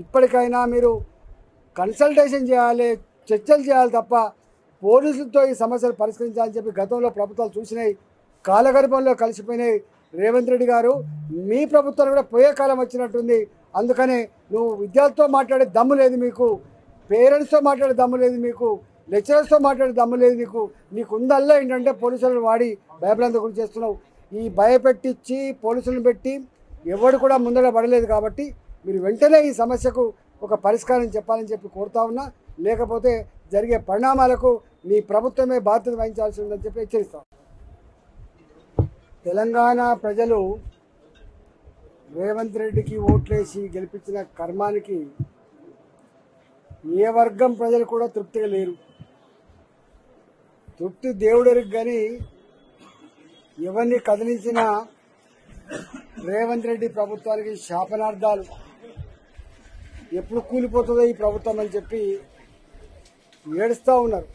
ఇప్పటికైనా మీరు కన్సల్టేషన్ చేయాలి, చర్చలు చేయాలి తప్ప పోలీసులతో ఈ సమస్యలు పరిష్కరించాలని చెప్పి గతంలో ప్రభుత్వాలు చూసినాయి, కాలగర్భంలో కలిసిపోయినాయి. రేవంత్ రెడ్డి గారు మీ ప్రభుత్వం కూడా పోయే కాలం వచ్చినట్టుంది. అందుకనే నువ్వు విద్యార్థులతో మాట్లాడే దమ్ము లేదు మీకు, పేరెంట్స్తో మాట్లాడే దమ్ము లేదు మీకు, లెక్చరర్స్తో మాట్లాడే దమ్ము లేదు నీకు ఉందల్లా ఏంటంటే పోలీసులను వాడి భయభ్రాంతి గురి చేస్తున్నావు. ఈ భయపెట్టించి పోలీసులను పెట్టి ఎవడు కూడా ముందర పడలేదు. కాబట్టి మీరు వెంటనే ఈ సమస్యకు ఒక పరిష్కారం చెప్పాలని చెప్పి కోరుతా ఉన్నా. లేకపోతే జరిగే పరిణామాలకు మీ ప్రభుత్వమే బాధ్యత వహించాల్సి ఉందని చెప్పి హెచ్చరిస్తాం. తెలంగాణ ప్రజలు రేవంత్ రెడ్డికి ఓట్లేసి గెలిపించిన కర్మానికి ఏ వర్గం ప్రజలు కూడా తృప్తిగా లేరు. తృప్తి దేవుడికి కానీ ఎవరిని కదిలించిన రేవంత్ రెడ్డి ప్రభుత్వానికి శాపనార్థాలు. ఎప్పుడు కూలిపోతుందో ఈ ప్రభుత్వం అని చెప్పి ఏడుస్తూ ఉన్నారు.